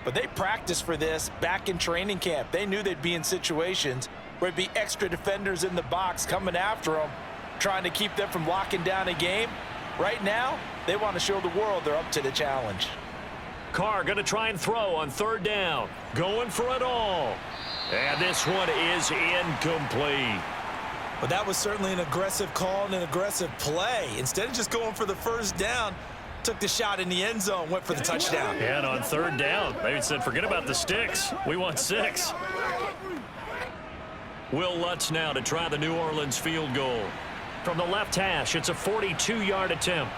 E: but they practiced for this back in training camp. They knew they'd be in situations where there'd be extra defenders in the box coming after them, trying to keep them from locking down a game. Right now, they want to show the world they're up to the challenge.
A: Carr going to try and throw on 3rd down. Going for it all. And this one is incomplete.
B: Well, that was certainly an aggressive call and an aggressive play. Instead of just going for the 1st down, took the shot in the end zone, went for the touchdown.
A: And on 3rd down, maybe said, forget about the sticks. We want 6. Will Lutz now to try the New Orleans field goal. From the left hash, it's a 42-yard attempt.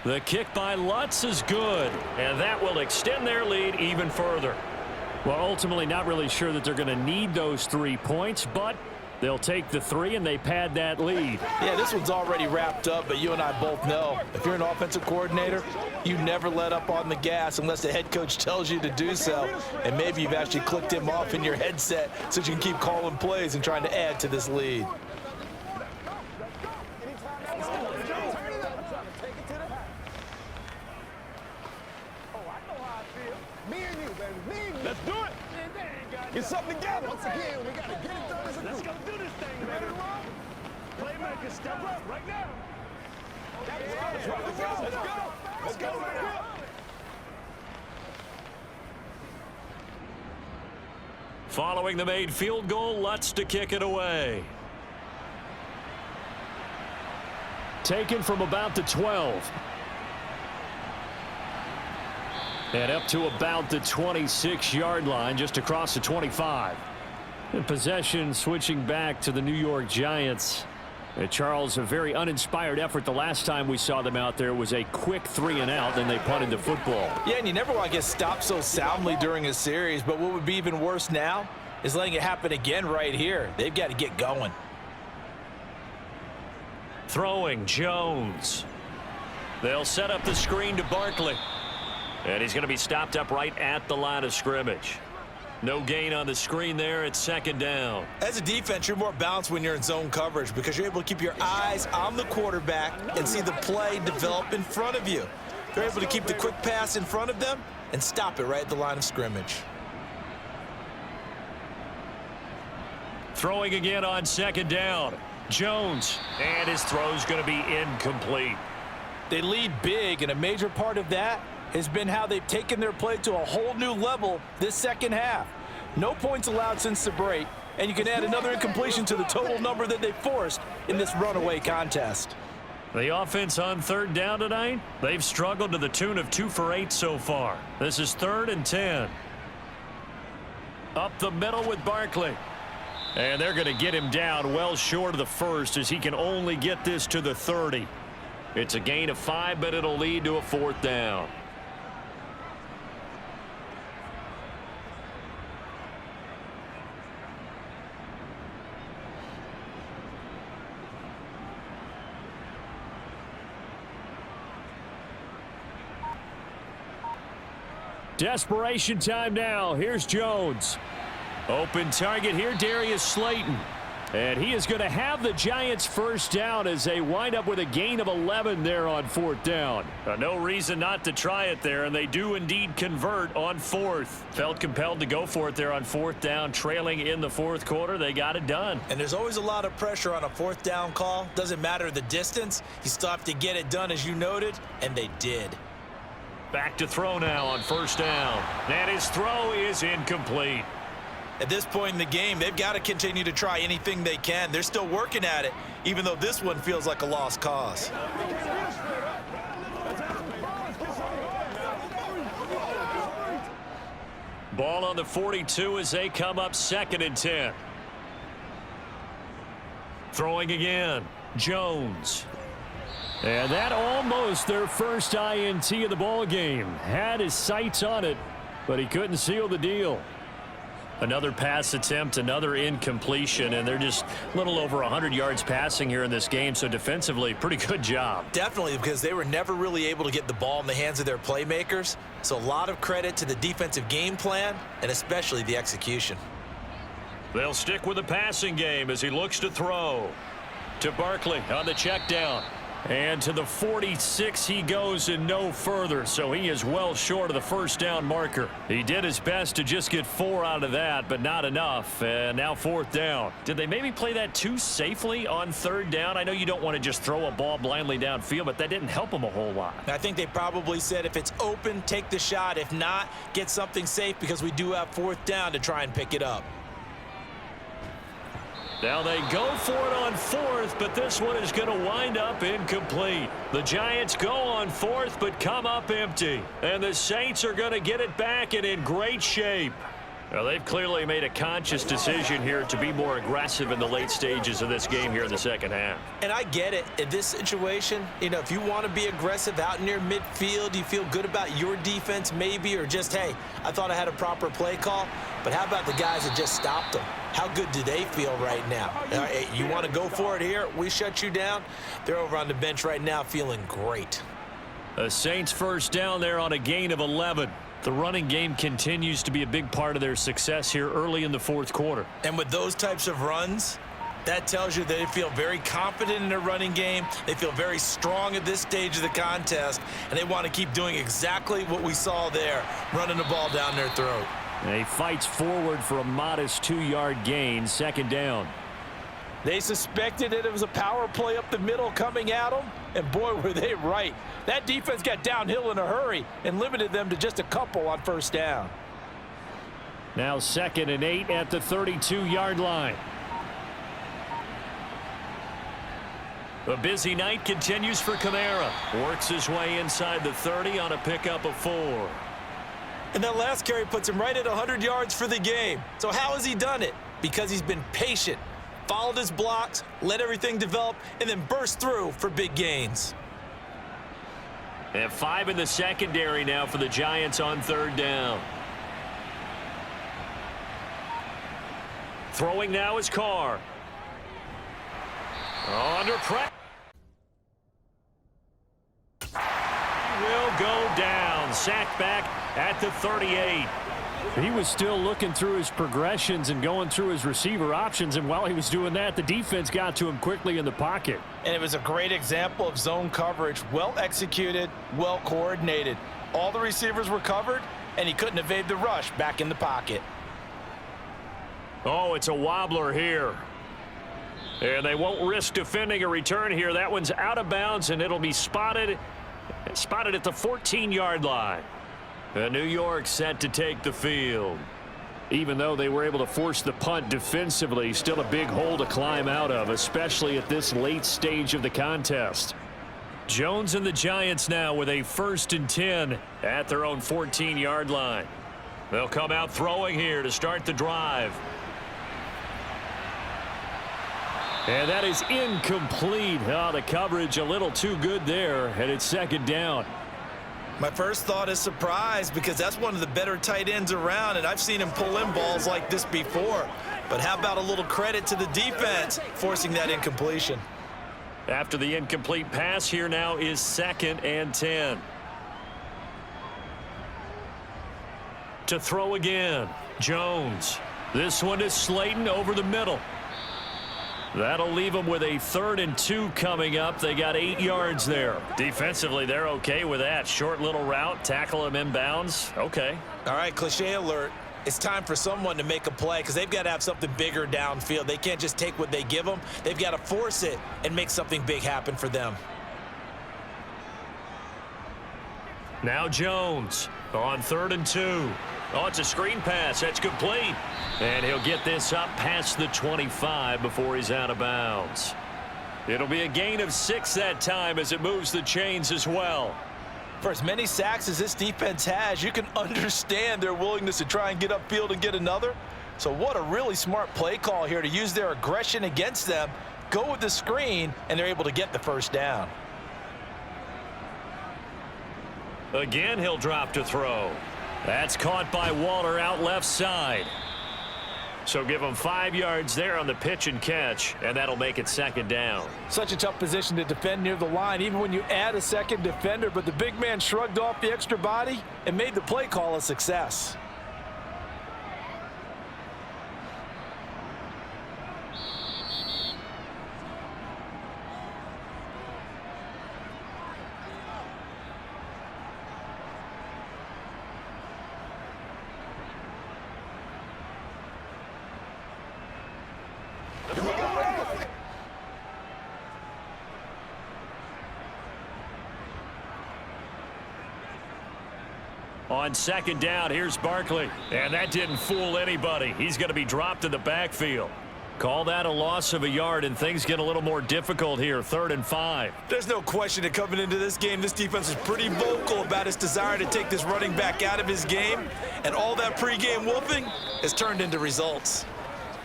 A: The kick by Lutz is good, and that will extend their lead even further.
D: Well, ultimately not really sure that they're going to need those 3 points, but they'll take the 3 and they pad that lead.
E: Yeah, this one's already wrapped up, but you and I both know if you're an offensive coordinator, you never let up on the gas unless the head coach tells you to do so. And maybe you've actually clicked him off in your headset so you can keep calling plays and trying to add to this lead.
C: Let's do it. Get something together. Once again, we got to get it done as a group. Let's go do this thing, baby. Playmaker, step up right now. Let's go. Let's go. Let's go. Let's go.
A: Following the made field goal, Lutz to kick it away.
D: Taken from about the 12. And up to about the 26-yard line, just across the 25. And possession switching back to the New York Giants. And Charles, a very uninspired effort the last time we saw them out there. It was a quick 3-and-out, then they punted the football.
E: Yeah, and you never want to get stopped so soundly during a series, but what would be even worse now is letting it happen again right here. They've got to get going.
A: Throwing, Jones. They'll set up the screen to Barkley. And he's going to be stopped up right at the line of scrimmage. No gain on the screen there. It's second down.
B: As a defense, you're more balanced when you're in zone coverage because you're able to keep your eyes on the quarterback and see the play develop in front of you. You're able to keep the quick pass in front of them and stop it right at the line of scrimmage.
A: Throwing again on second down. Jones. And his throw's going to be incomplete.
E: They lead big, and a major part of that has been how they've taken their play to a whole new level this second half. No points allowed since the break, and you can add another incompletion to the total number that they forced in this runaway contest.
A: The offense on third down tonight, they've struggled to the tune of 2 for 8 so far. This is 3rd and 10. Up the middle with Barkley. And they're going to get him down well short of the first as he can only get this to the 30. It's a gain of 5, but it'll lead to a 4th down. Desperation time now. Here's Jones. Open target here, Darius Slayton. And he is going to have the Giants first down as they wind up with a gain of 11 there on 4th down. No reason not to try it there, and they do indeed convert on 4th. Felt compelled to go for it there on 4th down, trailing in the 4th quarter. They got it done.
B: And there's always a lot of pressure on a 4th down call. Doesn't matter the distance. You still have to get it done, as you noted, and they did.
A: Back to throw now on 1st down. And his throw is incomplete.
B: At this point in the game, they've got to continue to try anything they can. They're still working at it, even though this one feels like a lost cause.
A: Ball on the 42 as they come up 2nd and 10. Throwing again, Jones. And that almost their first INT of the ball game. Had his sights on it, but he couldn't seal the deal. Another pass attempt, another incompletion, and they're just a little over 100 yards passing here in this game, so defensively, pretty good job.
B: Definitely, because they were never really able to get the ball in the hands of their playmakers, so a lot of credit to the defensive game plan and especially the execution.
A: They'll stick with the passing game as he looks to throw. To Barkley on the check down. And to the 46 he goes and no further, so he is well short of the first down marker. He did his best to just get 4 out of that, but not enough. And now 4th down. Did they maybe play that too safely on 3rd down? I know you don't want to just throw a ball blindly downfield, but that didn't help them a whole lot.
B: I think they probably said if it's open, take the shot. If not, get something safe because we do have 4th down to try and pick it up.
A: Now they go for it on 4th, but this one is going to wind up incomplete. The Giants go on 4th, but come up empty. And the Saints are going to get it back and in great shape. Now they've clearly made a conscious decision here to be more aggressive in the late stages of this game here in the second half.
B: And I get it. In this situation, you know, if you want to be aggressive out near midfield, you feel good about your defense maybe, or just, hey, I thought I had a proper play call. But how about the guys that just stopped them? How good do they feel right now? Hey, you want to go for it here? We shut you down. They're over on the bench right now feeling great.
A: The Saints first down there on a gain of 11. The running game continues to be a big part of their success here early in the 4th quarter.
B: And with those types of runs, that tells you they feel very confident in their running game. They feel very strong at this stage of the contest, and they want to keep doing exactly what we saw there, running the ball down their throat.
A: And he fights forward for a modest 2-yard gain, 2nd down.
E: They suspected that it was a power play up the middle coming at them, and boy, were they right. That defense got downhill in a hurry and limited them to just a couple on 1st down.
A: Now 2nd and 8 at the 32-yard line. A busy night continues for Kamara. Works his way inside the 30 on a pickup of 4.
B: And that last carry puts him right at 100 yards for the game. So how has he done it? Because he's been patient, followed his blocks, let everything develop, and then burst through for big gains.
A: They have 5 in the secondary now for the Giants on 3rd down. Throwing now is Carr. Under pressure. Will go down. sack back at the 38.
D: He was still looking through his progressions and going through his receiver options, and while he was doing that, the defense got to him quickly in the pocket.
E: And it was a great example of zone coverage. Well executed, well coordinated. All the receivers were covered, and he couldn't evade the rush back in the pocket.
A: Oh, it's a wobbler here. And they won't risk defending a return here. That one's out of bounds, and it'll be spotted at the 14-yard line. New York set to take the field. Even though they were able to force the punt defensively, still a big hole to climb out of, especially at this late stage of the contest. Jones and the Giants now with a 1st and 10 at their own 14-yard line. They'll come out throwing here to start the drive. And that is incomplete. Oh, the coverage a little too good there, and it's 2nd down.
E: My first thought is surprise, because that's one of the better tight ends around, and I've seen him pull in balls like this before. But how about a little credit to the defense forcing that incompletion?
A: After the incomplete pass, here now is 2nd and 10. To throw again, Jones. This one is Slayton over the middle. That'll leave them with a 3rd and 2 coming up. They got 8 yards there. Defensively, they're okay with that. Short little route, tackle him inbounds. Okay.
E: All right, cliche alert. It's time for someone to make a play, because they've got to have something bigger downfield. They can't just take what they give them. They've got to force it and make something big happen for them.
A: Now Jones on 3rd and 2. Oh, it's a screen pass. That's complete. And he'll get this up past the 25 before he's out of bounds. It'll be a gain of 6 that time as it moves the chains as well.
E: For as many sacks as this defense has, you can understand their willingness to try and get upfield and get another. So what a really smart play call here to use their aggression against them, go with the screen, and they're able to get the 1st down.
A: Again, he'll drop to throw. That's caught by Waller out left side. So give him 5 yards there on the pitch and catch, and that'll make it 2nd down.
E: Such a tough position to defend near the line, even when you add a second defender, but the big man shrugged off the extra body and made the play call a success.
A: On 2nd down, here's Barkley. And that didn't fool anybody. He's going to be dropped in the backfield. Call that a loss of a yard, and things get a little more difficult here. 3rd and 5.
E: There's no question that coming into this game, this defense is pretty vocal about its desire to take this running back out of his game. And all that pregame wolfing has turned into results.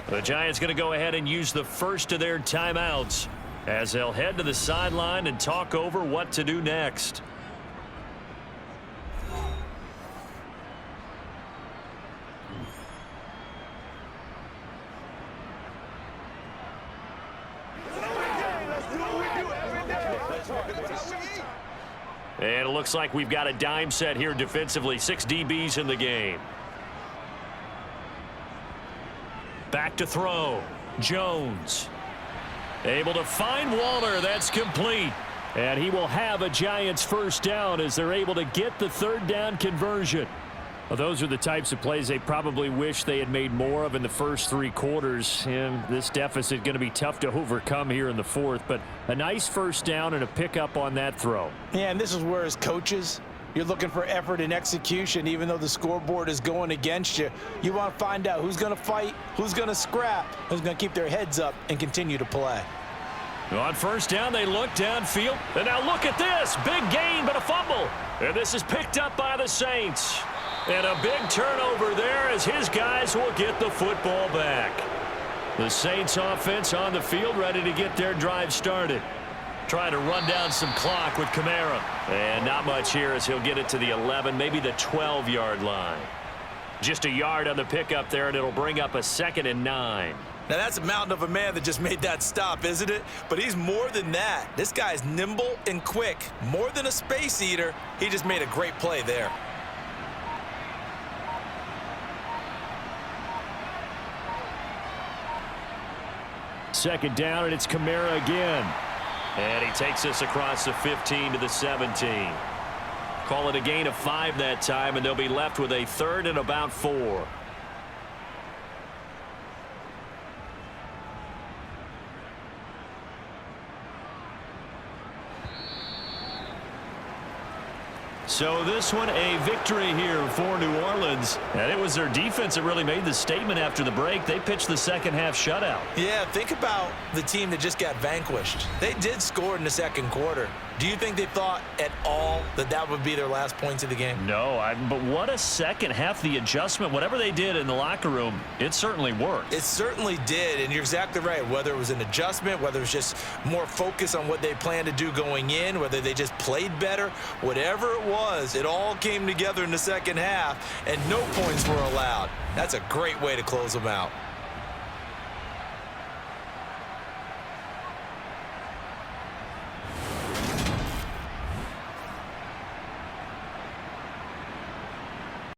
A: The Giants going to go ahead and use the first of their timeouts as they'll head to the sideline and talk over what to do next. And it looks like we've got a dime set here defensively. 6 DBs in the game. Back to throw. Jones. Able to find Waller. That's complete. And he will have a Giants 1st down as they're able to get the 3rd down conversion. Well, those are the types of plays they probably wish they had made more of in the first 3 quarters. And this deficit going to be tough to overcome here in the 4th. But a nice 1st down and a pickup on that throw.
E: Yeah, and this is where as coaches, you're looking for effort and execution. Even though the scoreboard is going against you, you want to find out who's going to fight, who's going to scrap, who's going to keep their heads up and continue to play.
A: On 1st down, they look downfield. And now look at this. Big gain, but a fumble. And this is picked up by the Saints. And a big turnover there as his guys will get the football back. The Saints offense on the field ready to get their drive started. Trying to run down some clock with Kamara. And not much here as he'll get it to the 11, maybe the 12-yard line. Just a yard on the pickup there, and it'll bring up a 2nd and 9.
E: Now that's a mountain of a man that just made that stop, isn't it? But he's more than that. This guy's nimble and quick. More than a space eater, he just made a great play there.
D: second down, and it's Kamara again.
A: And he takes us across the 15 to the 17. Call it a gain of 5 that time, and they'll be left with a 3rd and about 4. So this one a victory here for New Orleans. And it was their defense that really made the statement after the break. They pitched the second half shutout.
B: Yeah, think about the team that just got vanquished. They did score in the second quarter. Do you think they thought at all that that would be their last points of the game?
A: No, but what a second half. The adjustment, whatever they did in the locker room, it certainly worked.
B: It certainly did, and you're exactly right. Whether it was an adjustment, whether it was just more focus on what they planned to do going in, whether they just played better, whatever it was, it all came together in the second half, and no points were allowed. That's a great way to close them out.